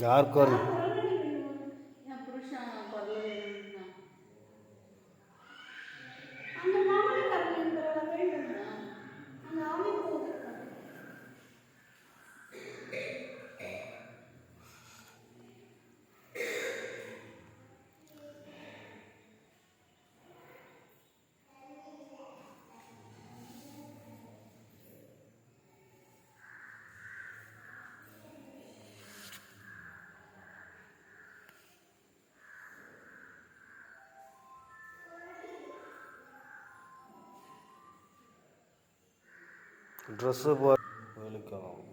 யார் குரல்? ட்ரெஸ்ஸு போ வெளிக்கணும்.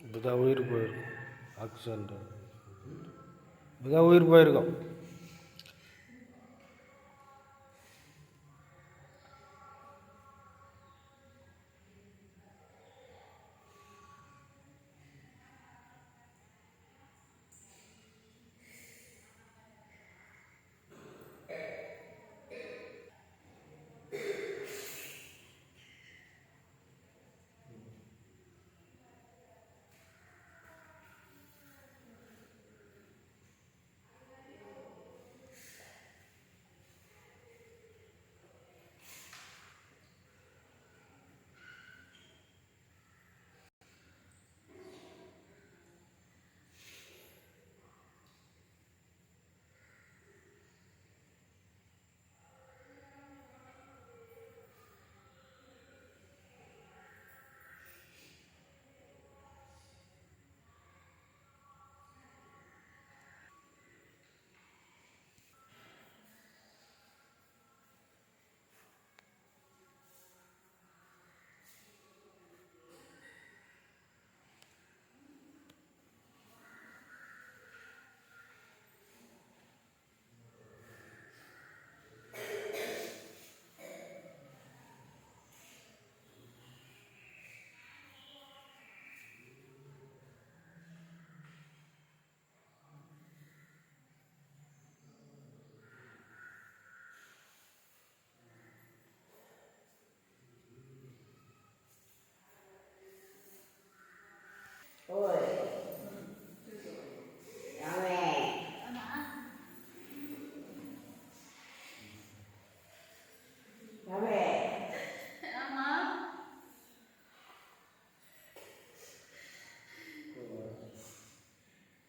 இப்போதான் உயிர் போயிருக்கும். ஆக்சிடென்ட்டு இப்போதான் உயிர் போயிருக்கோம்.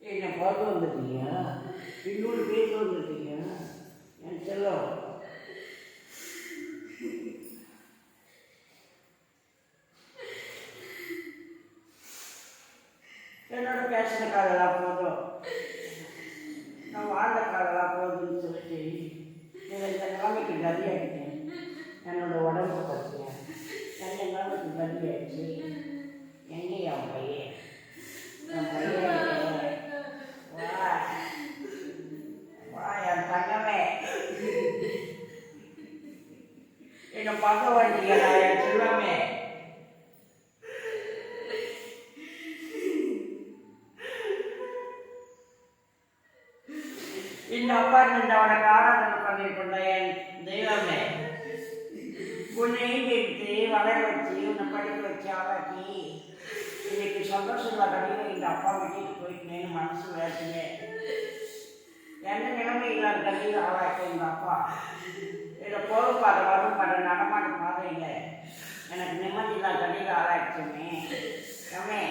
என்ன பார்த்து வந்துட்டீங்க, இன்னொரு பேச வந்துட்டீங்க என் செல்லம். என்னோட பேசின காலெல்லாம் போதும், நான் வாழ்ந்த காலெல்லாம் போதும்னு சொல்லிட்டு நீங்கள் இந்த நிலைமைக்கு கதியாகிட்டேன். என்னோட உடம்பு பற்றிய எந்த நிலைமைக்கு கதியாகிடுச்சு. எங்கே என் பையன்? என் பையன் என்ன பார்க்க வேண்டிய செல்வமே. இந்த அப்பார்ட்மெண்ட் அவனுக்கு ஆராதனை பண்ணிட்டு இருந்த என் தெய்வமே, உன்னை எடுத்து வளர வச்சு உன்னை படிக்க வச்சு ஆளாக்கி இன்னைக்கு சந்தோஷம் இல்லாதவங்க எங்கள் அப்பா வீட்டுக்கு போயிட்டேன்னு மனசு வேற்றுமே எந்த நிலைமை இல்லாத கல்வியில் ஆளாச்சு எங்கள் அப்பா இதை போகும் பாதை வரும் பாதை நடமாட்ட பாதை இல்லை எனக்கு நிம்மதி இல்லாத கல்வியில் ஆளாச்சுமே ரமே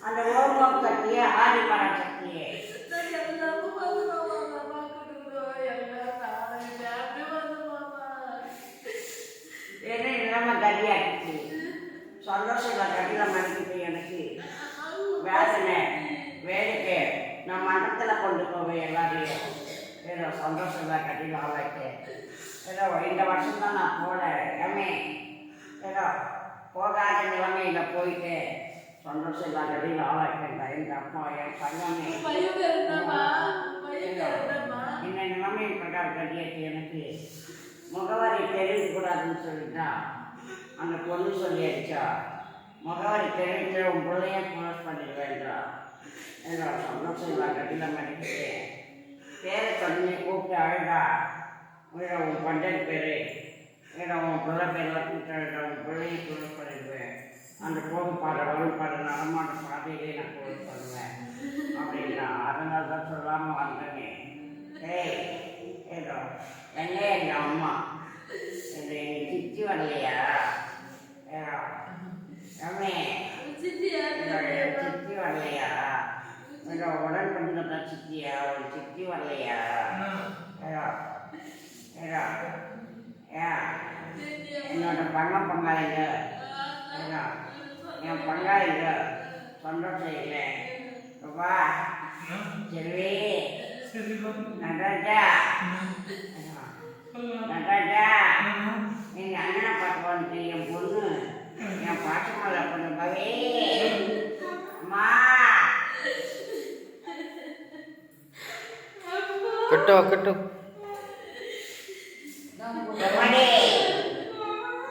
அந்த ஓமம் சக்தியே ஆதி பணம் சக்தியே என்ன இல்லாமல் கதியாகிடுச்சு சந்தோஷம் இல்லை கடிதம் மறைக்கிட்டு எனக்கு வேதனை வேடிக்கை நான் மண்டத்தில் கொண்டு போவேன் எல்லாரையும் ஏதோ சந்தோஷம் இல்லை கடிதம் ஆளாக்கு ஏதோ இந்த வருஷம்தான் நான் போகல ஏமே ஏதோ போகாத நிலைமையில் போயிட்டு சந்தோஷம் இல்லை கடிதம் ஆளாக்கேன் எங்கள் அப்பா என் பையனே இந்த நிலைமையின் பிரகாரம் கட்டியாச்சு எனக்கு முகவரி தெரிவிக்கக்கூடாதுன்னு சொல்லிட்டா அந்த பொண்ணு சொல்லி அடிச்சா முகவரி தெரிவித்து உன் பிள்ளைய க்ளோஸ் பண்ணிடுவேன்றா என்னோட சந்தோஷம் இல்லை கட்டில மடிக்கிட்டு பேரை சொல்லி கூப்பிட்டு அழகா உன் பண்டன் பேர் ஏன்னா உன் பிள்ளை பேரெல்லாம் கூப்பிட்டு அழகா உன் பிள்ளைய க்ளோஸ் பண்ணிடுவேன் அந்த போகும் பாதை வரும் பாதை நடமாட்ட பாதையிலே நான் க்ளோஸ் பண்ணுவேன் அப்படின்னா அதனால தான் சொல்லாமல் வந்தேனே ஏய் ஏதோ எங்கே எங்கள் அம்மா இது எங்கள் சித்தி வரலையா ரமே சித்தி வரலையா உடன் பண்ணுறதா சித்தியா ஒரு சித்தி வரலையா என்னோட பங்காளிங்க என் பங்காளிங்க சந்தோஷம் இல்லை வா செல்வி நடராஜா நடராஜா எங்கள் அண்ணனை பார்த்து வந்து என் பொண்ணு என் பாட்டுமலை பொண்ணு பவே அம்மா கட்டோ கட்டோ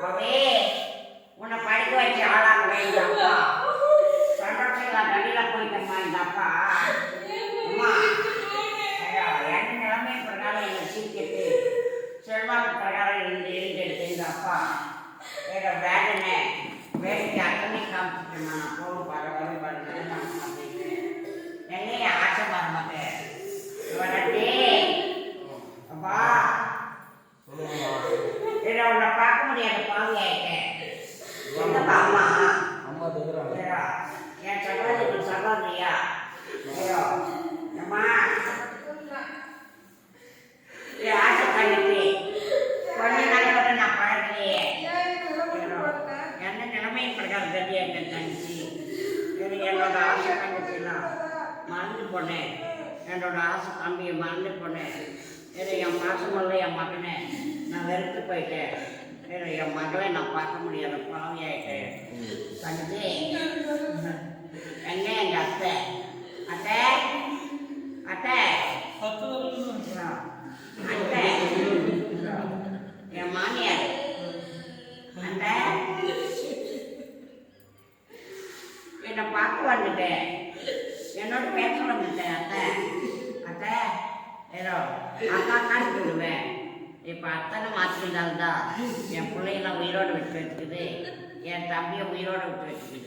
பவே உன்னை படிக்க வச்சு ஆளாங்க எங்கள் அப்பா சந்தோஷம் கடியில் போயிட்டம்மா எங்கள் அப்பா அம்மா என் நிலைமை பிரகாரம் என்னை சீக்கிட்டு செல்வாக்கு பிரகாரம் இருந்து எழுந்தெடுத்து எங்கள் அப்பா வேற வேதனை வேலைக்கு அத்தனை காமிச்சிட்டு நான் போகும் பாரு வரும் பாரு அப்படின்னு என்னையே ஆசை வர மாட்டேன் வரட்டே அப்பா இதை உன்னை பார்க்க முடியாத பாவி ஆயிட்டேன் என்னப்பா அம்மா என் சகோதரி சகோதரியா ஐயோ அம்மா என் ஆசை பண்ணிட்டு கொஞ்ச நாளைக்கு நான் பழக்கலையே என்ன நிலைமையின் பிரகாரம் கட்டியா என் தங்கச்சி என்னோட ஆசை தங்கச்சிலாம் மறந்து போனேன் என்னோட ஆசை தம்பியை மறந்து போனேன் என் மாசமில்ல என் மகனை நான் வெறுத்து போயிட்டேன் என் மகளை நான் பார்க்க முடியாத பாவி ஆயிட்டேன் தங்கச்சி எங்க எங்கள் அத்தை அத்தை அத்தை அத்தை என் மாமியார் அந்த என்னை பார்க்க வந்துட்டேன் என்னோட பேச வந்துட்டேன் அத்தை அத்தை ஏதோ அக்காக்கான்னு சொல்லுவேன் இப்போ அத்தனை மாற்றிருந்தால்தான் என் பிள்ளையெல்லாம் உயிரோடு விட்டு வச்சுக்குது என் தம்பியை உயிரோடு விட்டு வச்சுக்குது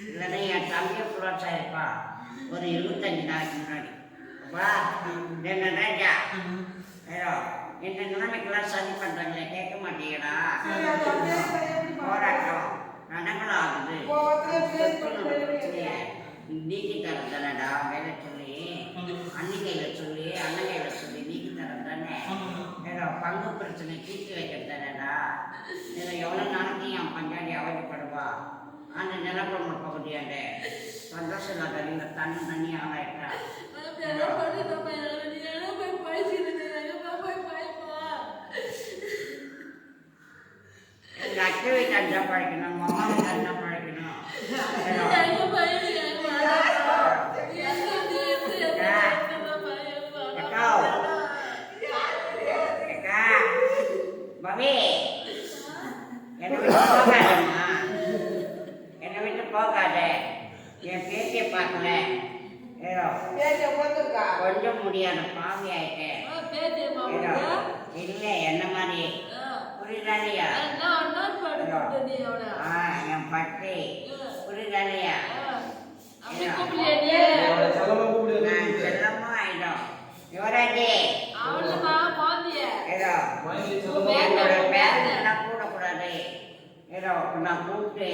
இல்லைன்னா என் தம்பியை புரோட்சா இருப்பா ஒரு 25 நாளைக்கு முன்னாடி அப்பா என்ன ராஜா ஏதோ இந்த நிலைமைக்கெல்லாம் சதி பண்ணுறாங்களே கேட்க மாட்டேங்கடா போராட்டம் நடங்களும் ஆகுது பிரச்சனையை நீக்கி தரம் தானடா வேலை சொல்லி அன்னிக்கையில் சொல்லி அண்ணங்கையில் சொல்லி நீக்கி தரம் தானே ஏதோ பங்கு பிரச்சனை தீர்த்து வைக்கிறது தானேடா ஏதோ எவ்வளோ நாளைக்கு என் பஞ்சாடி அவதிப்படுவா அந்த நிலப்பரம பகுதியாண்ட சந்தோஷம் இல்லாத நீங்கள் தண்ணி ஆளாயிட்டா எங்கள் அத்தை வீட்டு அஞ்சா பழைக்கணும் உங்கள் அம்மா வீட்டு அஞ்சா பழைக்கணும் பவே என்னை விட்டு போகாதம்மா என்னை விட்டு போகாத என் பேத்தியை பார்க்கல ஏதோ கொஞ்சம் முடியாத பாவி ஆயிட்டேன் ஏதோ இல்லை என்ன மாதிரி புரியுதா இல்லையா கூப்பிட்ட நீ அவனை. என் பட்டு புரியுதா இல்லையா? அப்படி கூப்பிடலையா நீ? அவளை செல்லமா கூப்பிடு. நான் செல்லமா ஆயிடும். யுவராஜி அவளுமா குழந்தைய. ஏதோ வாங்கி உன் செல்லமா பேர் என்னோட பேரண்ட்லாம் கூடக்கூடாது. ஏதோ நான் கூப்பிட்டு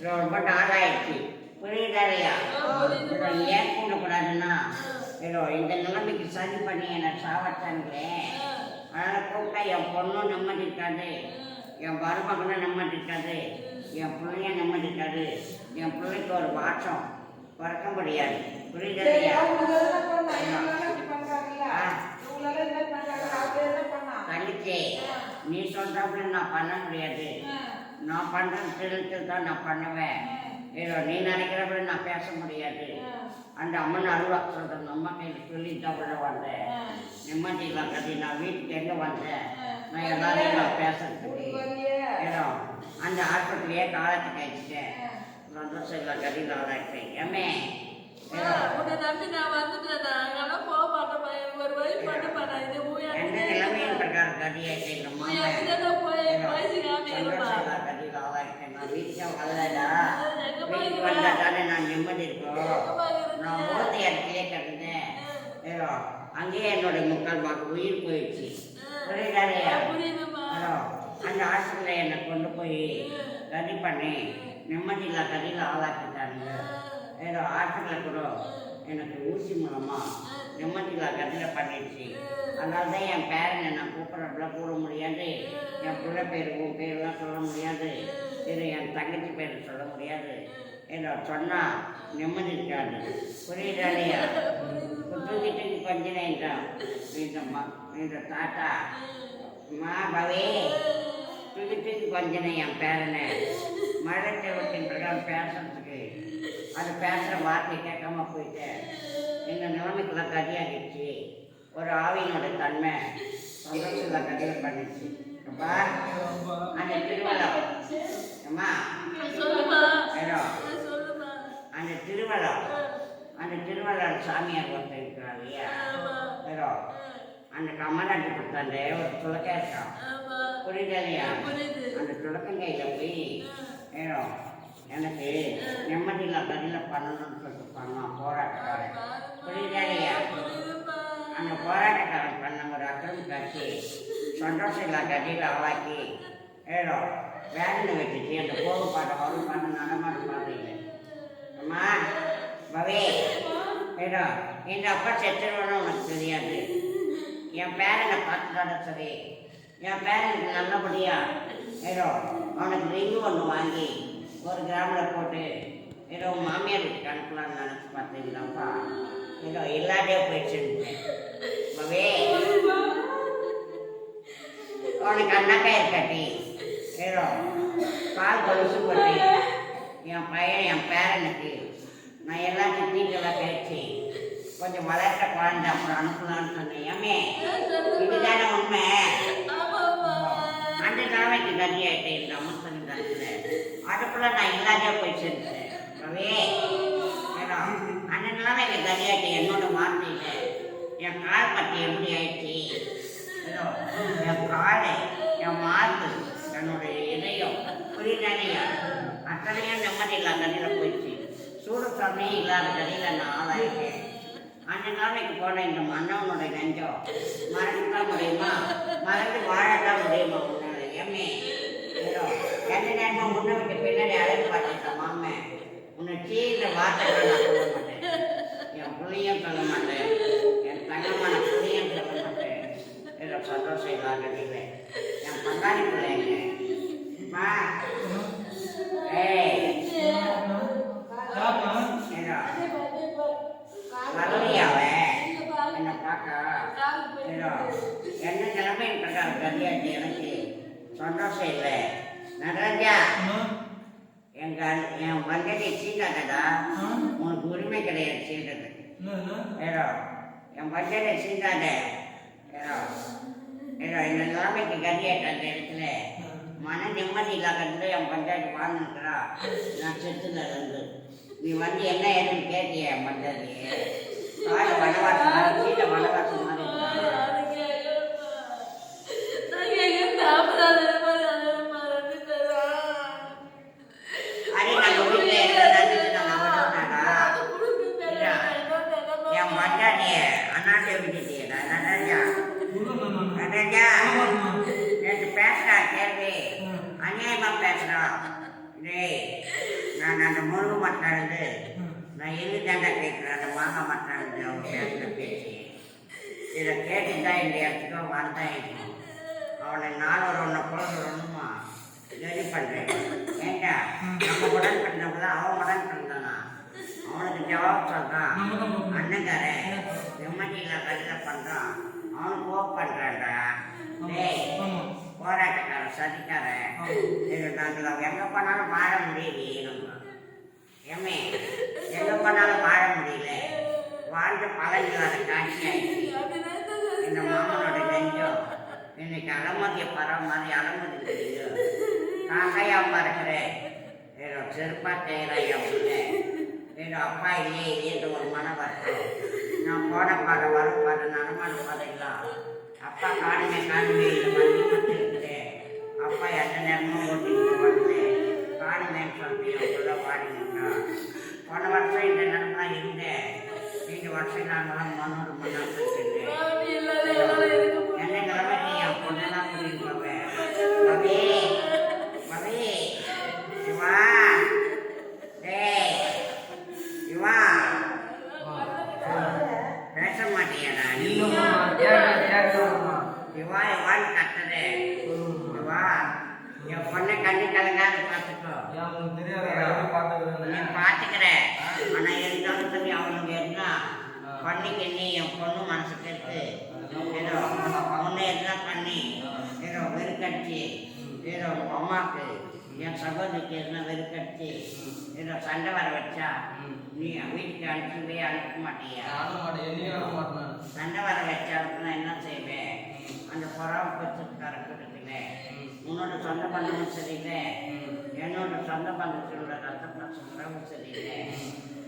ரொம்ப நாளாயிடுச்சு. புரியுதா இல்லையா? புரியுதுமா. ஏன் கூடக்கூடாதுன்னா ஏதோ இந்த நிலைமைக்கு சரி பண்ணி என்னை சாவட்டாங்களே. அதனால் கூப்பிட்டா என் பொண்ணும் நிம்மதி இருக்காது, என் மருமகனும் நிம்மதி இருக்காது, என் பிள்ளைய நிம்மதி இருக்காது, என் பிள்ளைக்கு ஒரு வாட்சம் பிறக்க முடியாது. புரியுதா இல்லையா? தனிச்சு நீ சொல்றப்ப நான் பண்ண முடியாது. நான் பண்ணுறது தெரிஞ்சு தான் நான் பண்ணுவேன். ஏதோ நீ நினைக்கிறப்ப நான் பேச முடியாது. அந்த அம்மன் அருவா சொல்கிறேன். அம்மா கையில் சொல்லி தான் உள்ள வந்தேன். நிம்மதியெல்லாம் கட்டி நான் வீட்டுக்கு எங்கே வந்தேன். நான் எல்லாரையும் நான் பேசுறதுக்கு ஏதோ அந்த ஹாஸ்பிட்டலையே காலத்தை கழிச்சிட்டேன். சந்தோஷம் இல்லை கட்டி நான் இருக்கேன். ஏமே உன்னை நம்பி நான் வந்துட்டேன். அங்கெல்லாம் போக மாட்டேன். எனக்கு ஒரு வயசு பண்ணுப்பா. நான் இது எந்த நிலைமையும் பிரகாரம் கட்டியாச்சு. இந்த மாமா போய் வயசு காமிக்கிறப்பா. சந்தோஷம் இல்லை கட்டி நான் இருக்கேன். நான் வீட்டுக்கு வரலடா. வீட்டுக்கு வந்தா தானே நான் நிம்மதி இருக்கும். நான் போத இடத்துலயே கிடந்தேன். ஏதோ அங்கேயே என்னோட முக்கால் பாக்கு உயிர் போயிடுச்சு. புரியுதா இல்லையா? ஏதோ அந்த ஹாஸ்பிட்டலில் என்னை கொண்டு போய் கதி பண்ணி நிம்மதியில் கதியில் ஆளாக்கிட்டாங்க. ஏதோ ஹாஸ்பிட்டலில் கூட எனக்கு ஊசி மூலமாக நிம்மதியில் கதியில் பண்ணிடுச்சு. அதனால தான் என் பேரனை நான் கூப்பிட்றப்பெல்லாம் கூட முடியாது. என் பிள்ளை பேர் உன் பேரெலாம் சொல்ல முடியாது. இது என் தங்கச்சி பேர் சொல்ல முடியாது. ஏதோ சொன்னால் நிம்மதி இருக்காது. புரியுதா இல்லையா? தூக்கிட்டு கொஞ்ச நேரம் இந்த தாத்தா மா பவே தூக்கிட்டு கொஞ்சம் என் பேரனை மழை செவத்தின் பிரகாரம் பேசுறதுக்கு அது பேசுகிற வார்த்தை கேட்காம போயிட்டேன். எங்கள் நிலைமைக்கெல்லாம் கதியாகிடுச்சு. ஒரு ஆவியினோட தன்மை சந்தோஷத்தில் கதியில் பண்ணிடுச்சு. அப்பா அந்த திருவிழா அம்மா ஏதோ அந்த திருவிழா சாமியார் ஒருத்தர் இருக்கிறார் இல்லையா? ஏதோ அந்த கமலாட்டி கொடுத்தாண்ட ஒரு துளக்கா இருக்கான். புரியுதா இல்லையா? அந்த துளக்கங்கையில் போய் ஏதோ எனக்கு நிம்மதியில் கதியில் பண்ணணும்னு சொல்லிட்டு பண்ணான் போராட்டக்காரன். புரியுதா இல்லையா? அந்த போராட்டக்காரன் பண்ண ஒரு அக்கிரம காட்சி சந்தோஷம் இல்லை கதியில் ஆளாக்கி ஏதோ வேதனை வச்சுச்சு. அந்த போக பாட்டம் வரும் பாட்டு நடமாட்டம் பாடுறீங்க அம்மா பவே ஏதோ எங்க அப்பா செத்துருவோன்னு உனக்கு தெரியாது. என் பேரனை பார்த்துட்டாட சரி. என் பேரனுக்கு நல்லபடியா ஏதோ அவனுக்கு ரிங்கு ஒன்று வாங்கி ஒரு கிராமில் போட்டு ஏதோ மாமியார் வீட்டுக்கு அனுப்பலான்னு நினச்சி பார்த்தீங்களாப்பா. ஏதோ இல்லாதே போயிடுச்சு. பவே அவனுக்கு அண்ணாக்காய் இருக்காட்டி ஏதோ பால் கொலுசு போட்டு என் பையன் என் பேரனுக்கு நான் எல்லாத்தையும் தீட்டெல்லாம் கழிச்சு கொஞ்சம் வளர்த்த குழந்தை அப்புறம் அனுப்பலான்னு சொன்னேன். ஏமே இதுதானே உண்மை? அந்த தலைமைக்கு கதியாயிட்டேன். இந்த அமர்த்தன் தரத்துல அதுக்குள்ள நான் இல்லாதே போய் சேர்ந்தேன். ரவே ஏதோ அந்த நிலைமைக்கு கதியாயிட்டேன். என்னோட வார்த்தையில என் கால் பற்றி எப்படி ஆயிடுச்சு. ஏதோ என் காலை என் மார்பு என்னுடைய இதயம் புரியுதானையா அத்தனையும் நிம்மதி இல்லாத கதையில் போயிடுச்சு. சூடு சொன்னையும் இல்லாத கதையில் நான் ஆளாயிருக்கேன். அந்த நாளைக்கு போன இந்த மன்னவனுடைய நெஞ்சம் மறந்துதான் முடியுமா? மறந்து வாழத்தான் முடியுமா? முன்னாடி எம்மே ஏதோ எந்த நேரமும் முன்ன விட்டு பின்னாடி அழைப்பு பார்த்துட்ட மாமே உன்னை சீர வார்த்தைகளை நான் சொல்ல மாட்டேன். என் பிள்ளையும் சொல்ல மாட்டேன். என் தங்கமான பிள்ளையும் சொல்ல மாட்டேன். ஏதோ சந்தோஷம் இல்லாத கதையில் என் பங்காளி பிள்ளைங்க வரலையாவ என்ன பார்க்க என்ன நிலைமைன்னு பிரகாரம் கதியாச்சு. எனக்கு சந்தோஷம் இல்லை. நடராஜா என் வந்ததை சீண்டாதடா. உனக்கு உரிமை கிடையாது சீண்டதுக்கு. ஏதோ என் வந்ததை சீண்டாத. ஏதோ ஏதோ இந்த நிலைமைக்கு கதியாட்ட அந்த இடத்துல மன நிம்மதி இல்லாத என் பஞ்சாயத்து வாழ்ந்துருக்கிறா. நான் செத்துல இருந்து நீ வந்து என்ன ஏதுன்னு கேட்டிய என் பஞ்சாயத்து கால வனவாசம் மாதிரி கீழே வனவாசம் மாதிரி டேய் நான் அந்த முருகு மாட்டானது நான் எது தாண்டா கேட்குறேன் அந்த மாங்காய் மாட்டானது அவன் பேசுகிற பேச்சு இதை கேட்டுதான் இந்த இடத்துக்கு வந்தான் இருக்கணும் அவனை நானூறு ஒன்றை பொழுதுமா ரெடி பண்ணுறேன் ஏண்டா நம்ம உடன் பண்ணவங்கள அவன் உடன் பண்ணானா அவனுக்கு ஜவாப் சொல்கிறான் அண்ணங்காரன் எம்எல்ஏல கடிதம் பண்ணுறான் அவனுக்கு ஓப் பண்ணுறான்டா டேய் போராட்டக்காரன் சதிக்காரன் இது நாங்கள் எங்கே போனாலும் வாழ முடியலையே நம்ம ஏமே எங்கே போனாலும் வாழ முடியல வாழ்ந்து பழகில்லாத காட்சி ஆயிடுச்சு இந்த மாமனோட நெஞ்சம் இன்னைக்கு அலமதிய பறவை மாதிரி அலமதி தெரியும் நான் கையாப்பா இருக்கிறேன் ஏதோ செருப்பா தேராய் அப்படின்னு ஏதோ அப்பா இல்லையே இல்லையன்ற ஒரு மன வருத்தம் நான் போன பாதை வரும் பாதை நடமாட பாதைலாம் அப்பா காணுமே இல்லை வண்டி மட்டும் இருக்குது அப்பா எந்த நேரமும் ஓட்டிட்டு வந்து காணுமேன்னு சொல்லிட்டு அப்படின்னா வாடினா போன வருஷம் இந்த நேரம்லாம் இருந்தேன் இந்த வருஷம் நாங்களாம் மண்ணோடு மண்ணா போயிட்டு என்ன கிழமை நீ என் பொண்ணெல்லாம் கூட்டிட்டு போவேன் பவி பவி சிவா டேய் சிவா பேச மாட்டியாடா நீ இவா இவான்னு கத்துது இவா என் பொண்ணை கண்ணு கலங்காத பார்த்துக்கோ நீ பார்த்துக்கிற ஆனால் இருந்தாலும் சொல்லி அவனுக்கு இருந்தா பண்ணிக்கு நீ என் பொண்ணு மனசுக்கு எடுத்து ஏதோ முன்னே இருந்தா பண்ணி ஏதோ வெறுக்கடிச்சு ஏதோ உங்கள் அம்மாவுக்கு என் சகோதரிக்கு எதுனா வெறுக்கடிச்சு ஏதோ சண்டை வர வச்சா நீ வீட்டுக்கு அனுப்பவே அனுப்ப மாட்டியா சண்டை வர வச்சாலுக்கு நான் என்ன செய்வேன் அந்த பொறாம பட்சத்துக்கார கூட்டத்தில் உன்னோட சொந்த பந்தமும் சரியில்லை என்னோட சொந்த பந்தத்தினோட ரத்த பிரச்சனையும் சரியில்லை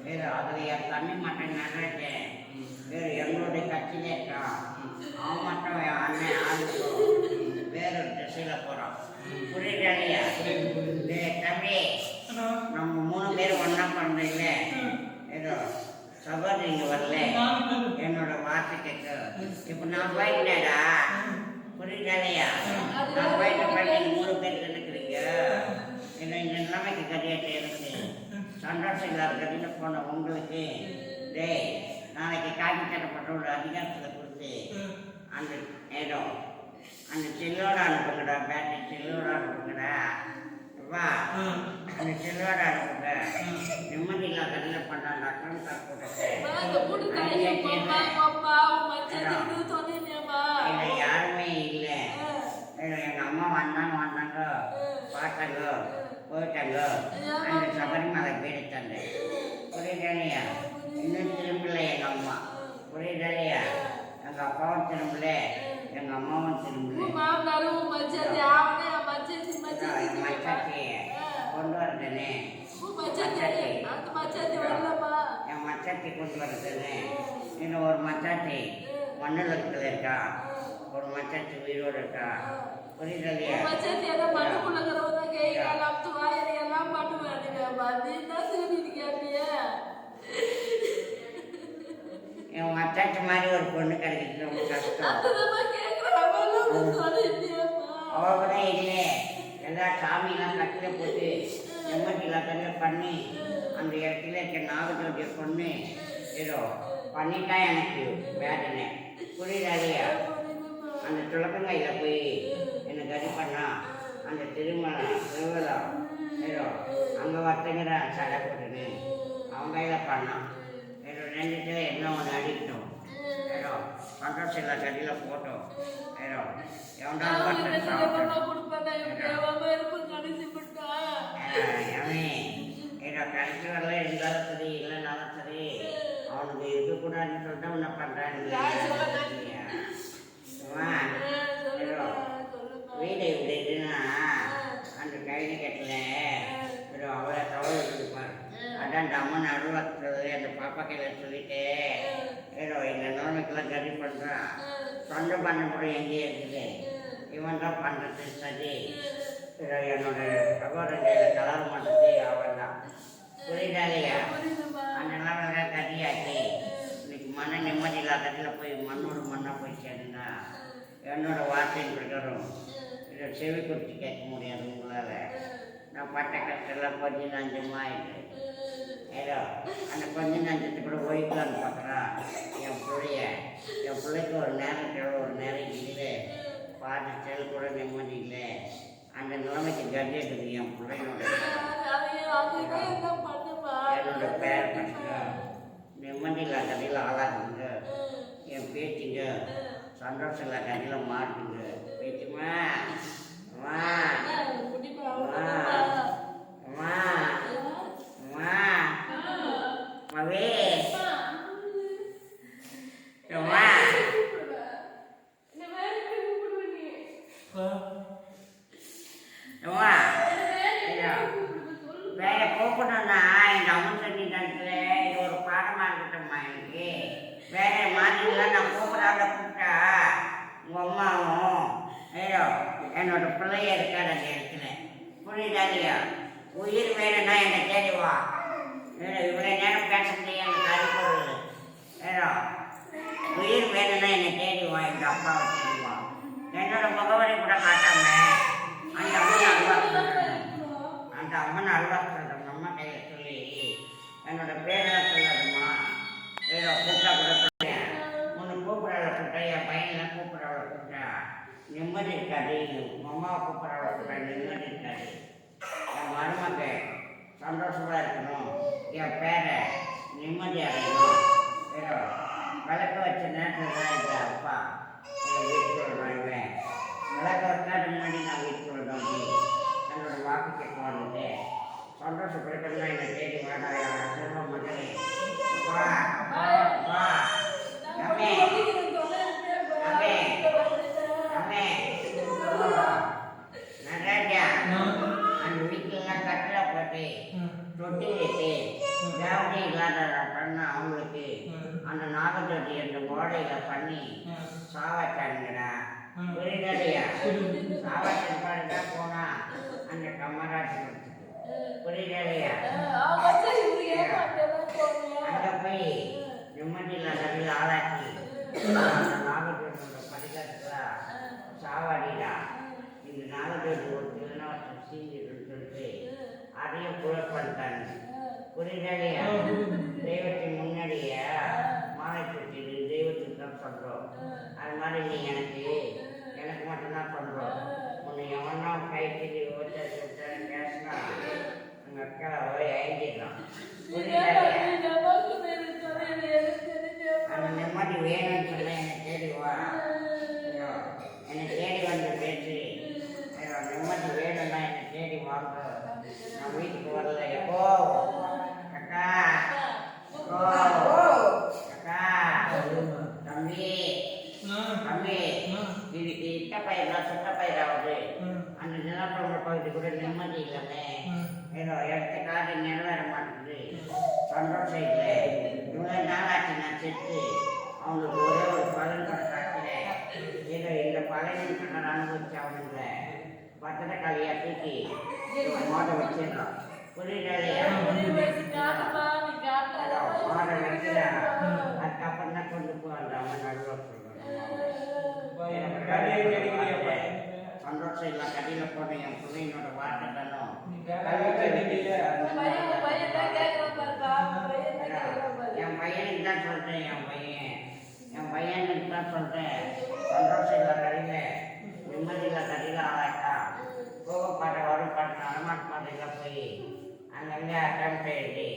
வேறு அதில் என் தண்ணி மட்டும் நிறைவேற்றேன் வேறு எங்களுடைய கட்சியிலே இருக்கான் அவன் மட்டும் என் அண்ணன் ஆளுக்கோ வேறொரு திசையில் போகிறான் புரியுதாலையா தம்பி நம்ம 3 பேரும் ஒன்றா பண்ணுறீங்கள ஏதோ சகோதரி இங்கே வரல என்னோட வார்த்தை கேட்க இப்போ நான் போயிட்டேடா புரியுதாலையா நான் போயிட்டு 3 பேர் நினைக்கிறீங்க என்ன இந்த நிலைமைக்கு கதையாட்ட எனக்கு சந்தோஷம் இல்லாத கதையில் போன உங்களுக்கு டேய் நாளைக்கு காய்ச்சி தரப்பட்ட ஒரு அதிகாரத்தில் கொடுத்து அந்த இடம் அந்த செல்லோட அனுப்புங்கடா பேட்டரி செல்லோட அனுப்புங்கடா வா அந்த செல்லோட அனுப்புங்க நிம்மதி இல்லாத கதையில் பண்ணாங்க அக்கௌண்ட் இல்லை யாருமே இல்லை எங்கள் அம்மா வந்தாங்க பார்த்தாங்க போயிட்டாங்க அந்த சபரிமலை போயிடுத்தாங்க புரியுதாலையா இன்னும் திரும்பல எங்கள் அம்மா புரியுதாலையா எங்கள் அப்பாவும் திரும்பல எங்கள் அம்மாவும் திரும்பல என் மச்சாச்சி கொண்டு வரதுனே என் மச்சாச்சி கொண்டு வரதுனே இன்னும் ஒரு மச்சாச்சி மண்ணலத்தில் இருக்கா ஒரு மச்சாச்சி உயிரோடு இருக்கா புரியுதாலையா என் மச்சாச்சி மாதிரி ஒரு பொண்ணு கிடைக்கிறது ரொம்ப கஷ்டம் அவ கூட இல்லை எல்லா சாமியெல்லாம் கட்டில் போட்டு எம்மட்டிலாம் கட்டில் பண்ணி அந்த இடத்துல இருக்க நாகஜோதிய பொண்ணு ஏதோ பண்ணிட்டா எனக்கு வேதனை புரியுதாலையா அந்த துளக்கங்கையில் போய் என்னை கறி பண்ணா அந்த திருவிழம் ஏதோ அங்கே ஒருத்தங்கிற சடை போட்டுன்னு அவங்க கையில் பண்ணான் ஏதோ 2 என்ன ஒன்று அடிக்கிட்டோம் ஏதோ சந்தோஷம் இல்லை கறியில் போட்டோம் ஏதோ எவன்டா ஏதோ கடைசி வரல இருந்தாலும் சரி இல்லைனாலும் சரி அவனுக்கு இருக்கக்கூடாதுன்னு சொல்லிட்டு உன்னை பண்ணுறாங்க வீடு எப்படின்னா அந்த கைது கட்டில் அவளை தவறு கொடுப்பார் அதான் அந்த அம்மா நடுவாக்குறது அந்த பாப்பா கையில் சொல்லிட்டு ஏதோ இந்த நிலைமைக்கெல்லாம் கறி பண்ணுறான் சொந்த பண்ண கூட எங்கேயே இருக்குது இவன் தான் பண்ணுறது சரி என்னோட சகோதரன் கலர் பண்ணுறது அவன் தான் புரியுதாலையா அந்த நிலைமையில கறியாக்கி இன்னைக்கு மன நிம்மதி இல்லாத கட்டில் போய் மண்ணோடு மண்ணாக போய் சேர்ந்தா என்னோட வார்த்தையின் பிரகாரம் இதை செவி கொடுத்து கேட்க முடியாது உங்களால் நான் பட்ட கஷ்டம்லாம் கொஞ்சம் நஞ்சமாக ஆயிடுது. ஏதோ அந்த கொஞ்சம் நஞ்சத்தை கூட ஒழிக்கலான்னு பார்க்குறான் என் பிள்ளைக்கு ஒரு நேரம் தேவை, ஒரு நேரம் இல்லை, பாட்டு செல் கூட நிம்மதி இல்லை. அந்த நிலைமைக்கு கட்டி எடுக்குது என் பிள்ளையோட என்னோட பேர் பசங்க நிம்மதி இல்லா கதையில் ஆளாக்குங்க. என் பேச்சுங்க சந்தோஷம் இல்லா கதையில் மாட்டுங்க. பேச்சுமா வா வா வா வா மவே வா வா வேற கூப்பிடணும்னா எங்கள் அம்மா சொல்லி தரத்துல இது ஒரு பாடமாக இருக்கட்டும்மா. எனக்கு வேற மாதிரிலாம் நான் கூப்பிட்டா உங்கள் அம்மாவும் ஏதோ என்னோட பிள்ளைய இருக்காது அந்த இடத்துல. புரியுதா இல்லையா? உயிர் வேணும்னா என்னை தேடிவா. ஏதோ இவ்வளோ நேரம் பேச முடியாது எனக்கு அறிப்பொருள். ஏதோ உயிர் வேணும்னா என்னை தேடிவா, எங்கள் அப்பாவை தேடிவா. என்னோட முகவரி கூட காட்டாம அந்த அம்மன் அல்வா சொல்லணும், அந்த அம்மன் அல்வா சொல்லணும். அம்மா கையில் சொல்லி என்னோட பேரெல்லாம் சொல்லாதும்மா. ஏதோ கூப்பிட்டா கூட சொல்றேன், உன்னை கூப்பிடாத கூப்பிட்டா என் பையனெல்லாம் கூப்பிடாத கூப்பிட்டா நிம்மதி இருக்காது. அம்மாவை கூப்பிடாத கூப்பிட்டா நிம்மதி இருக்காது. என் மருமக சந்தோஷமாக இருக்கணும், என் பேரை நிம்மதி அடையணும். ஏதோ விளக்க வச்ச நேரத்தில் தான் எங்கள் அப்பா வீட்டுக்குள்ள நுழைவேன். விளக்க வச்சாட்டு முன்னாடி நான் வீட்டுக்குள்ள நோக்கி என்னோட வாக்கு கேட்க வந்துட்டு சந்தோஷப்படுத்தணும்னா என்னை தேடி வாடாயா செல்வ மகளே. வா வா அம்மே அம்மே அம்மே நடராஜா அந்த வீட்டிலலாம் கட்டில போட்டு தொட்டி வச்சு தேவதை இல்லாத பண்ண அவங்களுக்கு அந்த நாகத்தொட்டி அந்த கோடையில் பண்ணி சாவச்சானுங்கடா. புரியுதாடியா? சாவச்சன் பாடுதா போனா அந்த கம்மராட்சி புரியுதாடியா? அங்கே போய் நிம்மதி இல்லாத ஆளாக்கி அந்த நாகத்தொட்டியோட படிக்கிறதுலாம் சாவாடிடா. இந்த நாகத்தொட்டி ஒரு திருநாட்டம் சீஞ்சிருன்னு சொல்லிட்டு அதையும் புலப்பண்ணிட்டாங்க. புரியுதாடியா? தெய்வத்தின் முன்னாடியே மாலை சுற்றிடு தெய்வத்துக்கு தான் சொல்கிறோம். அது மாதிரி நீ எனக்கு மட்டும்தான் சொல்கிறோம். உன்னை எவனா கைத்தறி ஓட்டான்னு பேசினா எங்கள் அக்கா ஐஞ்சிடலாம். அந்த நிம்மதி வேணும்னு சொல்ல என்னை தேடி வா. என்னை தேடி வந்து பேச்சு நிம்மதி வேணும்னா என்னை தேடி வாங்க. நான் வீட்டுக்கு வரல. எப்போ அக்கா அக்கா தம்பி தம்பி இதுக்கு இட்ட பயிரெலாம் சுட்ட பயிராகுது. அந்த நிலப்பரம்பு பகுதி கூட நிம்மதி இல்லைங்க. ஏதோ இடத்துக்காக நிறைவேற மாட்டேங்குது. சந்தோஷம் இல்லை. இவ்வளோ நாளாச்சு நான் செத்து அவங்களுக்கு ஒரே ஒரு பலன் கூட காட்டுறேன். ஏதோ இந்த பலனின் கண்ணர் அனுபவிச்சு அவனுங்க பத்திர காலியாக தூக்கி மோத வச்சிடலாம். புரியுதாலையா? மோத வச்சுடா. அதுக்கப்புறம் தான் கொண்டு போய் அந்த அவன் நடுவ சந்தோஷம் இல்லை. கடையில் போன என் பிள்ளைங்களோட வாட்டை தானோ என் பையனுக்கு தான் சொல்கிறேன். என் பையனுக்கு தான் சொல்கிறேன். சந்தோஷம் இல்லை கடையில் நிம்மதி இல்லை கடையில் ஆளாட்டா கோவப்பாட்டை வரும் பாட்டு அனுமான் பாட்டையில் போய் அங்கங்கே அட்டம் எழுதி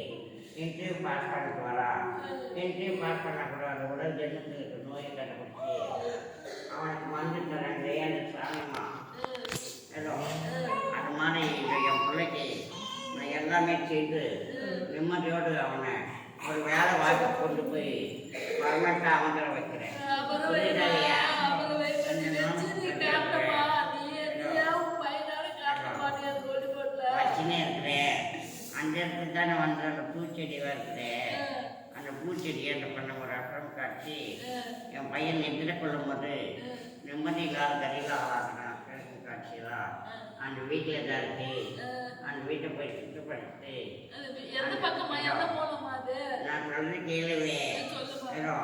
இன்டர்வியூ பாஸ் பண்ணிட்டு வரா. இன்டர்வியூ பாஸ் பண்ணக்கூடாது. உடல் ஜென்மத்துக்கு நோயை கண்டுபிடிச்சி அவனுக்கு மருந்து தரேன் அந்த சாமிமா. ஏதோ அது மாதிரி என் பிள்ளைக்கு நான் எல்லாமே செய்து நிம்மதியோடு அவனை ஒரு வேலை வாய்ப்பு கொண்டு போய் பர்மனெண்ட்டாக அவங்கள வைக்கிறேன். புரியுதாலையா? வச்சுனே இருக்கிறேன். அந்த இடத்துக்கு தானே வந்து அந்த பூச்செடி வருது. அந்த பூச்செடி என்ன பண்ண ஒரு அப்புறம் காட்சி என் பையன் எதிர கொள்ளும் போது நிம்மதி இல்லாத கரையில் ஆளாக்குறான். கிழக்கு காட்சியெல்லாம் அந்த வீட்டில் தான் இருக்கு. அந்த வீட்டை போய் சுத்தப்படுத்தி நான் சொல்றது கேளுவே. ஏதோ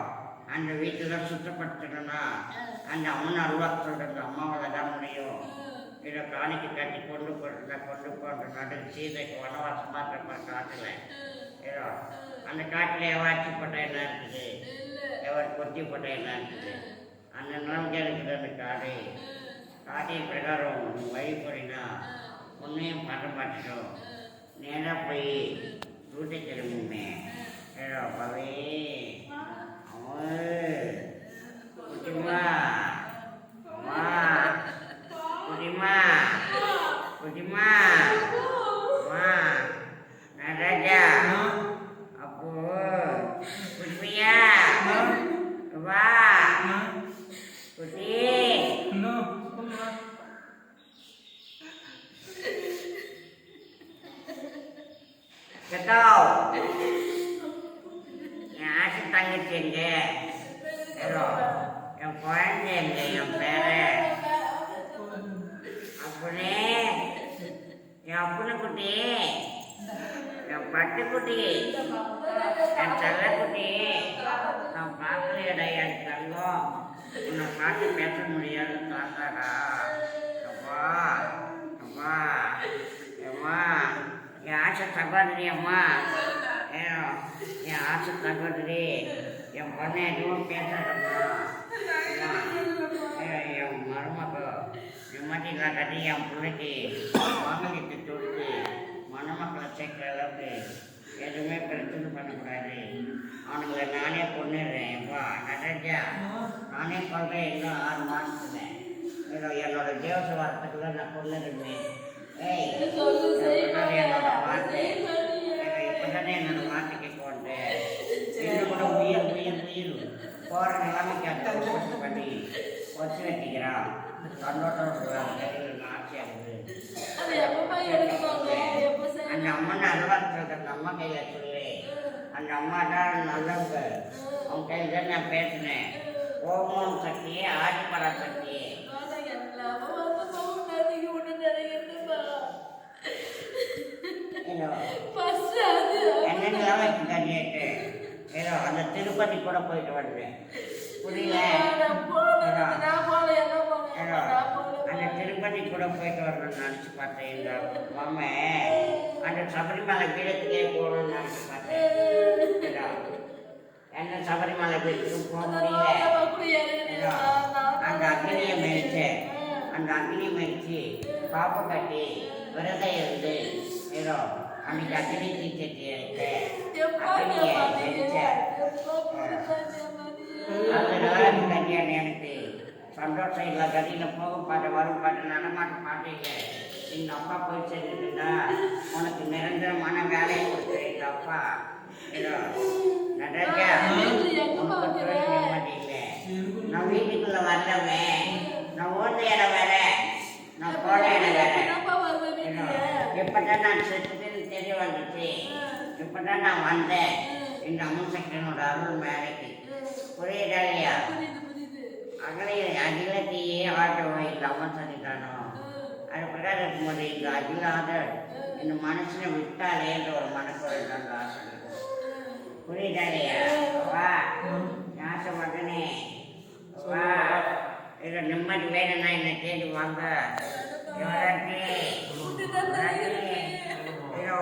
அந்த வீட்டில் சுத்தப்படுத்தணும்னா அந்த அம்மன் அருவா சொல்கிறது அம்மாவால் தான் முடியும். இதை காணிக்கு கட்டி கொண்டு போன்ற நடு சீதைக்கு வனவாசமாக இருப்ப காட்டில் ஏதோ அந்த காட்டில் எவாச்சி போட்ட என்ன இருக்குது எவர் கொத்தி போட்ட என்ன இருக்குது அந்த நிலைமைக்கு இருக்குது அந்த காடு காட்டின் பிரகாரம் வழி போனீங்கன்னா ஒன்றையும் பண்ண மாட்டோம் நேராக போய் வீட்டை திரும்புமே ஏதோ பவே குட்டிமா அம்மா குட்டிமா குட்டிமா அம்மா நடராஜா அப்போ குட்டிமையா வா குட்டி Ketau, yang asli tangit jengge, ero, yang poin jengge, yang pere, apa nih, yang apa nih kuti, yang pati kuti, yang cale kuti, yang pati ada yang tanggo, yang pati pesan mulia tangga, apa, yang asal sahabat dia mah, yang asal sahabat dia, yang mana dulu biasa sama, yang malu apa, yang mati lah tadi yang boleh di, mana itu turki, mana mah kelasek lagi, ya cuma perlu pada berada, orang lainnya punya apa, ada aja, ane kalau enggak arman punya, kalau yang orang jauh sewaktu ketulan nak punya ni. Orang lama kita terus seperti posisi tiga, tanpa terus dari nasi aku. Anda mana lewat terus nama kayak cule, anda mana nalar ke, orang kayak jangan petne, orang sakti, aja para sakti. என்ன நிலைமை கேட்டு ஏதோ அந்த திருப்பதி கூட போயிட்டு வந்தேன் புரியல ஏதோ அந்த திருப்பதி கூட போயிட்டு வரணும்னு நினச்சி பார்த்தேன் இந்த மாம அந்த சபரிமலை பீடத்துக்கே போகணும்னு நினச்சி பார்த்தேன் ஏதோ என்ன சபரிமலை பீடத்துக்கு போக முடியல ஏதோ அந்த அக்னியை மெரிச்சு பாப்பை கட்டி விரதம் இருந்து ஏதோ அன்னைக்கு அக்னி தீச்சட்டி அக்னியை மெரிச்சேன் அதனால கல்யாணம் எனக்கு சந்தோஷம் இல்லை கதியில் போகும் பாட்டு வரும் பாட்டு நடமாட்ட பாட்டீங்க எங்கள் அப்பா போய் சேர்ந்துட்டுண்டா உனக்கு நிரந்தரமான வேலையை கொடுக்குறேன் எங்கள் அப்பா ஏதோ நடராஜா உனக்கு நிம்மதி இல்லை நான் வீட்டுக்குள்ளே வரலவேன் நான் ஓட்ட இடம் வேற நான் போன இடம் வேற எப்பதான் நான் செத்துன்னு தெரிய வந்துச்சு இப்பதான் நான் வந்தேன் எங்கள் அம்மா சக்கரனோட அருள் மேலைக்கு புரியுதா இல்லையா அகிலத்தையே ஆட்டவும் எங்கள் அம்மா சொல்லிட்டானோ அது பிரகாரம் இருக்கும்போது எங்கள் அகிலாத இந்த மனசுனை விட்டாலேன்ற ஒரு மனக்குறை தான் ஆசை புரியுதா இல்லையா வா ஆசை மகனே வா இதை நிம்மதி வேணும்னா என்னை தேடி வாங்க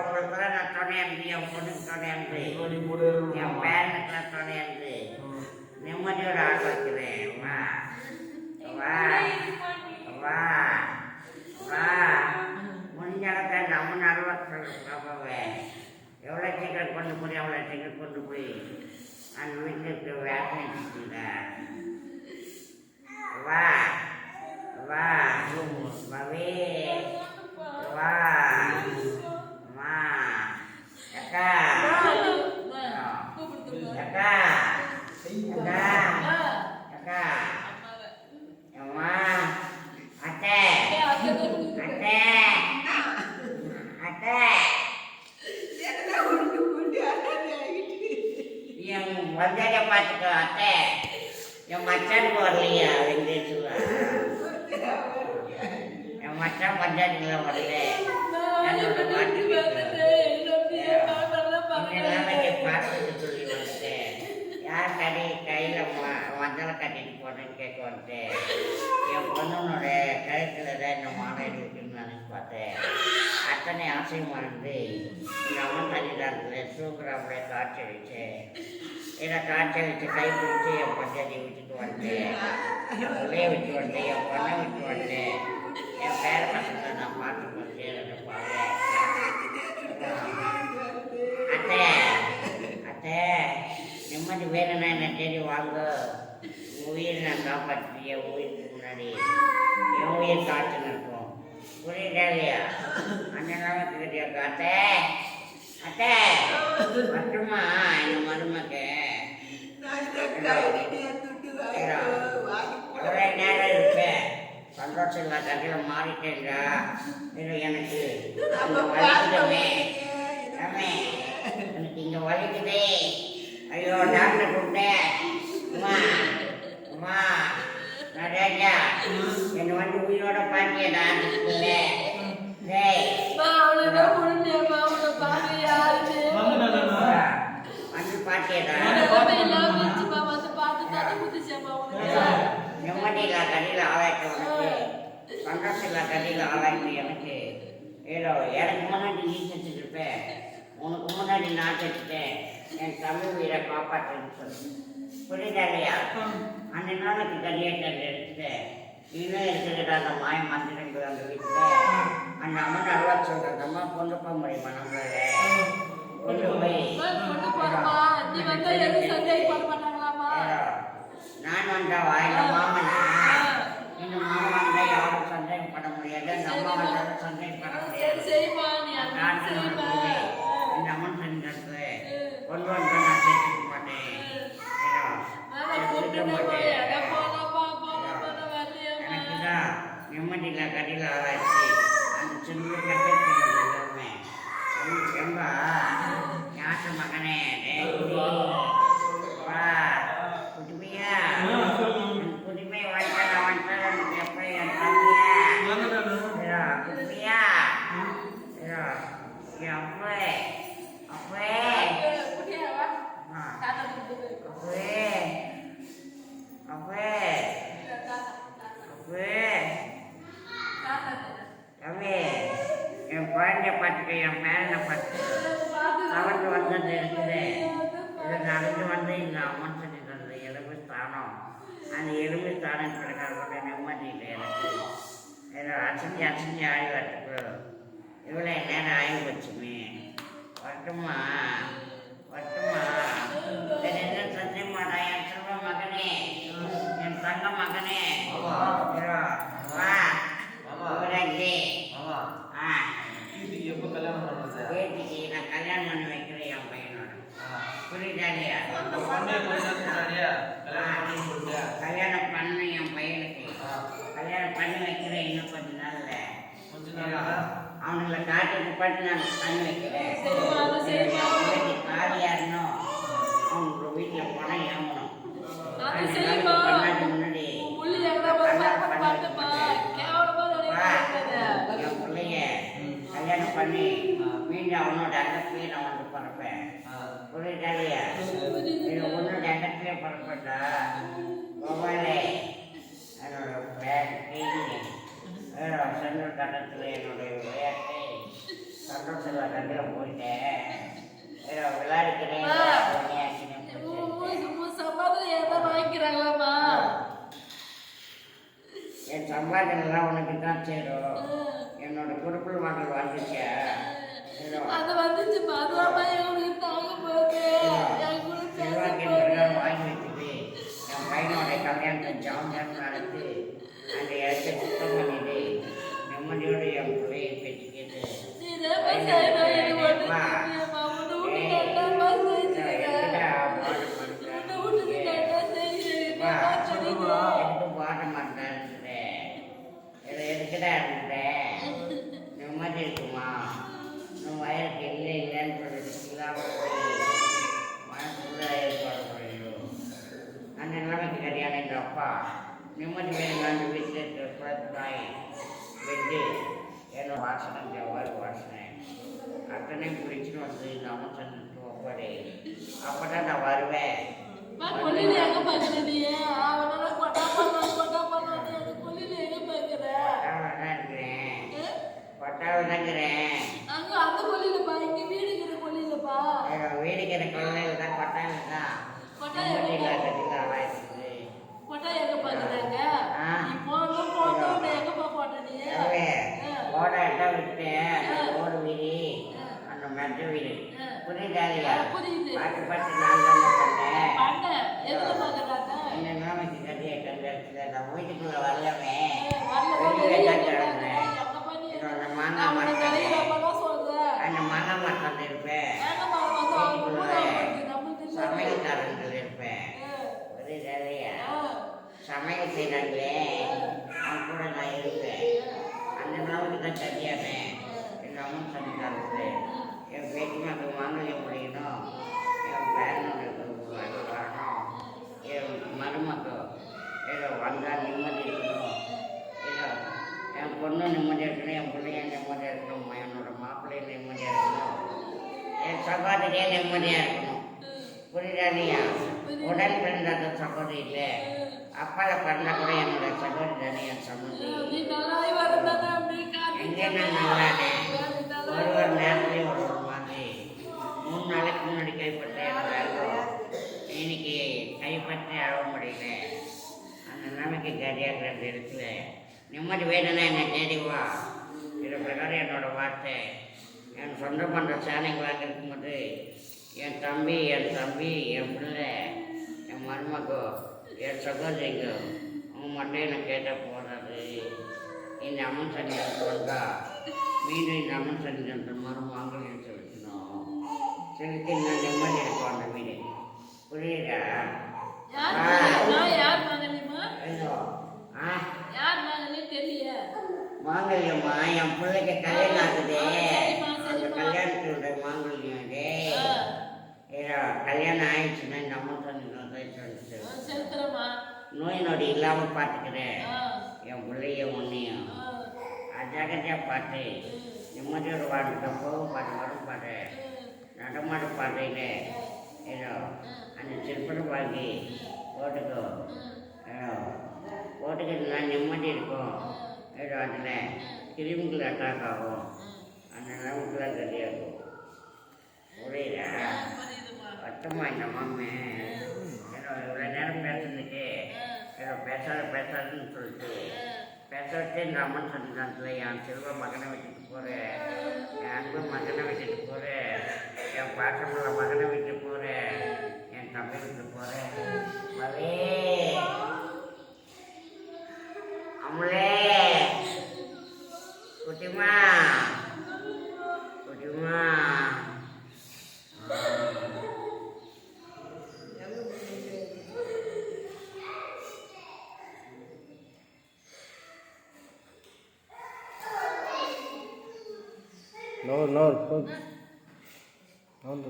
உங்களுக்கு நான் துணையாந்து என் பொண்ணுக்கு துணையாந்து என் பேரனுக்குலாம் துணையாந்து நிம்மதியோட ஆள் வைக்கிறேன் வா வா வா வா முடிஞ்ச அளவுக்கு நம்ம நடுவாக்க பாப்பாவே எவ்வளோ சீக்கிரம் கொண்டு போய் அவ்வளோ சீக்கிரம் கொண்டு போய் அந்த வீட்டுக்கு வேலை செஞ்சுட்டீங்க வா வா வாவே வா மா அக்கா அக்கா அக்கா அக்கா அம்மா அத்தை அத்தை அத்தை என் வந்தாஜ பார்த்துக்கோ அத்தை என் மச்சானுக்கு வரலையா வெங்கடேஸ்வரா என் மச்சான் பஞ்சாயத்துக்குலாம் வரல என்னோட மாட்டுக்கு பார்த்துட்டு சொல்லி வந்துட்டேன் யார் கையில் மஞ்சளை கட்டிட்டு போனேன்னு கேட்க வந்துட்டேன் என் பொண்ணனோட கழுத்தில் இந்த மாலையில் இருக்குன்னு நினைச்சு பார்த்தேன். அத்தனை ஆசையும் மறந்து எங்கள் அம்மா தள்ளிடாரத்தில் தூக்குறாப்புல காய்ச்சி அடிச்சு இதை காய்ச்சி அடிச்சு கை பிடிச்சி என் பஞ்சாயத்தை விட்டுட்டு வந்தேன். என் பிள்ளைய விட்டு வந்தேன், என் பொண்ணை விட்டு வந்தேன். என் பேர பசங்களை நான் பார்த்து போச்சு நினைப்பாங்க. அத்தை அத்தை நிம்மதி வேணும்னா என்ன தேடி வாங்க. உயிரை நான் காப்பாற்றுறேன். என் உயிருக்கு முன்னாடி என் உயிர் காத்துன்னு இருக்கும். புரியுதா இல்லையா? அந்த நாளைக்கு கிடையாது. அத்தை அத்தை மட்டுமா என் மருமக்கு எவ்வளோ நேரம் இருப்பேன். சந்தோஷம் இல்லை கதையில் மாறிட்டேங்க. இது எனக்கு இங்கே வலிக்குதமே ஆமே எனக்கு இங்கே வலிக்குதே. ஐயோ டாக்டர் கூப்பிட்டேன். அம்மா அம்மா நான் ராஜா என்னை வந்து உயிரோட பாட்டியடா வந்து பாட்டியடா நிம்மதியில்லா கடையில் ஆளாயிட்டு உனக்கு சந்தோஷம் இல்லா கடையில் ஆளாயிட்டு எனக்கு ஏதோ எனக்கு முன்னாடி நீ செஞ்சுட்டு இருப்பேன். உனக்கு முன்னாடி நான் செஞ்சுட்டேன். என் தமிழ் உயிரை காப்பாற்றுன்னு சொல்லு. புரியுதா இல்லையா? அந்த நாளைக்கு கடியாட்டம் எடுத்துட்டு இன்னும் இருக்கிற அந்த மாய மந்திரங்கள் அந்த வீட்டில் அந்த அம்மா நல்லா சொல்கிறதம்மா கொண்டு போக முடியுமா நம்மளால? கொண்டு போய் நான் வந்தாவா இந்த மாமனா? இந்த மாமன் வந்தால் யாரும் சந்தேகம் பண்ண முடியாது. அந்த அம்மா வந்தாலும் சந்தேகம் பண்ண முடியாது. இந்த அம்மன் செஞ்சது கொண்டு வந்து நான் சேர்த்துக்க மாட்டேன். எனக்குதான் நிம்மதியில கடையில் ஆளாச்சு. அந்த சின்ன கட்டமே ரொம்ப யாச மகனே புதுமையா புதுமை வந்துட்டான் எப்படி என் தம்பியா புதுமையா அப்பே அப்பே அப்பே தம்பி என் குழந்தைய பார்த்துக்க, என் பேரனை பார்த்துக்க. அவருக்கு வந்தது இருக்குது. இது நடந்து வந்து இந்த அம்மன் சொல்லி தந்தது எலும்பு ஸ்தானம். அந்த எலும்பு ஸ்தானம் கிடைக்காத நிம்மதி இல்லை எனக்கு. ஏதோ அசஞ்சி அசஞ்சி ஆடி வரத்துக்கு இவ்வளோ நேரம் ஆகி வச்சுமே. வரட்டுமா வரட்டுமா? என்ன சத்தியமாடா என் செல்வ மகனே, என் தங்க மகனே. வா ஊரங்கி பேட்டிக்கு நான் கல்யாணம் பண்ணி வைக்கிறேன் என் பையனோட. புரியுதா இல்லையா? கல்யாணம் பண்ண என் பையனுக்கு கல்யாணம் பண்ணி வைக்கிறேன். இன்னும் கொஞ்ச நாள்ல அவனுங்களை காட்டுக்கு பட்டு நான் பண்ணி வைக்கிறேன். காலியாருனோ அவங்க வீட்டில் போனால் ஏங்கணும். முன்னாடி என் பிள்ளைய கல்யாணம் பண்ணி மீண்டும் அவனோட அங்கத்திலே நான் வந்து பிறப்பேன். புரியுதா இல்லையா? உன்னோட அங்கத்திலே பிறப்பட்டா கோபாலே என்னோட சென்னூர் கட்டத்தில் என்னுடைய விளையாட்டை சந்தோஷத்தில் கண்டில் போயிட்டேன். விளையாடுக்கிறேன் என் சம்பாதனைலாம் உனக்கு தான் சேரும். என்னோட குடும்பல் வாங்கல் வந்துச்சா? அது வந்துச்சு வாங்கி வச்சுட்டு என் பையனோட கல்யாணத்தை ஜாமியார் நடத்தி அந்த இடத்தை சுத்தம் பண்ணிட்டு நிம்மதியோடு என் பிள்ளையை பெற்றுக்கிட்டு எனக்கு பாட மாட்டேன். இதை எதுக்குடா இருந்தேன்? நிம்மதி இருக்குமா? இன்னும் வயலுக்கு இல்லை இல்லைன்னு சொல்லிட்டு இல்லாமல் போய் மனசுக்குள்ள ஏற்பாடு பண்ணிடும். அந்த நிலைமைக்கு கிடையாது. எங்கள் அப்பா நிம்மதி வேணும்னு வீட்டில் இருக்கிற குளத்தாய் வெட்டி என்னோட வாசனை ஜவ்வாறு வாசனை அத்தனை பிடிச்சின்னு வந்து இந்த அம்சத்துக்கு ஒப்பாடு. அப்போ தான் நான் வருவேன். இறங்குறேன். அங்க அந்த கொல்லிலப்பா, இங்க வீடுங்கிற கொல்லிலப்பா. வீடுக்கிற கொள்ளையில் தான் கொட்டாயில் தான் கொட்டாயில் கட்டிக்கலாம் இருக்குது. கொட்டை எங்க பாக்குறாங்க? ஆ. நீ போனோம் எங்கப்பா போட்ட நீ? ஓட இடம் விட்டு ஓடு வீடு அந்த மெட்ட வீடு புரியுதாதியா? புரியுது. பாட்டு பாட்டு நான் தான் பண்ணேன். பண்ண எதுல பாக்குறாங்க? இந்த நிலைமைக்கு கட்டிய கண்டிடத்துல நான் வீட்டுக்குள்ள வரலவே வரல, வெளியில தான் கிடக்குறேன். எங்கப்பா நீ? அந்த மாங்காய் அவனை மரத்தில் தலையிலப்பா சொல்ற. அந்த மாங்காய் மரத்தில் இருப்பேன். ஏங்கப்பா வந்து அவங்க ஊரை வந்து நம்மளுக்கு இல்ல. சமையல்காரங்கள் இருப்பேன். புரியுதாதியா? சமையல் செய்கிறாங்களே அவன் கூட நான் இருப்பேன். அந்த நாளுக்கு தான் சரியானேன். எங்கள் அம்மா சமைக்காது. என் பேட்டி மக்கள் மாங்கல்யம் முடியணும். என் பேரனுக்கு வரணும். என் மருமக்கள் ஏதோ வந்தால் நிம்மதி இருக்கணும். ஏதோ என் பொண்ணு நிம்மதியாக இருக்கணும். என் பிள்ளைய நிம்மதியாக இருக்கணும். என்னோட மாப்பிள்ளைய நிம்மதியாக இருக்கணும். என் சகோதரியே நிம்மதியாக இருக்கணும். புரியுதானியா? உடன் பிறந்த சகோதரி இல்லை. அப்பாவில் பிறந்தா கூட என்னோட சகோதரி தானே என் சம்மந்தி. நீ நல்லாவே வரதானே அப்படி காத்து. எங்கே நான் நல்லானே ஒரு நேரத்துலேயும் ஒரு மாதிரி 3 நாளைக்கு முன்னாடி கைப்பற்ற எனக்கு இன்னைக்கு கைப்பற்றி அழக முடியல. அந்த நிலைமைக்கு கரியாக ரெண்டு இடத்துல நிம்மதி வேணும்னா என்னை தேடி வா. இது பிரகாரம் என்னோட வார்த்தை. என் சொந்த பண்ணுற சேனைகளாக இருக்கும்போது என் தம்பி என் பிள்ளை என் மருமகோ என் சகோதரிங்க அவங்க மட்டும் என்னை கேட்டால் போடுறது. இந்த அம்மன் சன்னிதானத்துக்கு வந்தா மீண்டும் இந்த அம்மன் சன்னிதானத்து மரம் மாங்கல்யம் செலுத்தணும். செலுத்தி நான் நிம்மதி இருக்கும் அந்த வீடு. புரியுதா? யார் மகனியம்மா? ஐயோ யார் மகனே தெரியல. மாங்கல்யம்மா என் பிள்ளைக்கு கல்யாணம் ஆகுது. அந்த கல்யாணத்தோட மாங்கல்யம் இது. ஏதோ கல்யாணம் ஆயிடுச்சுன்னா இந்த அம்மன் சன்னிதானத்தை செலுத்துறமா? நோய் நொடி இல்லாமல் பார்த்துக்கிறேன். என் பிள்ளைய ஒன்றையும் அஜாகஜா பாட்டு நிம்மதியோட வாழ்க்கை போகும் பாட்டு வரும் பாட்டு நடமாடு பாட்டையில் ஏதோ அந்த சிற்பனை வாங்கி போட்டுக்கோ. ஏதோ போட்டுக்கிட்டு நான் நிம்மதி இருக்கும். ஏதோ அதில் கிருமிகள் அட்டாக் ஆகும். அந்த நிலவுக்குலாம் சரியாகும். புரியுதா? வருத்தமா இந்த மாமே ஏதோ இவ்வளோ நேரம் பேசுறதுக்கு ஏதோ பேசாதுன்னு சொல்லிட்டு பேச வச்சு இந்த அம்மன் சன்னிதானத்தில் என் செல்வ மகனை விட்டுட்டு போகிறேன். என் அன்பு மகனை விட்டுட்டு போகிறேன். என் பாசமுள்ள மகனை விட்டு போகிறேன். என் தம்பி விட்டு போகிறேன். மலே அம்மளே குட்டிமா குட்டிமா No. அவங்க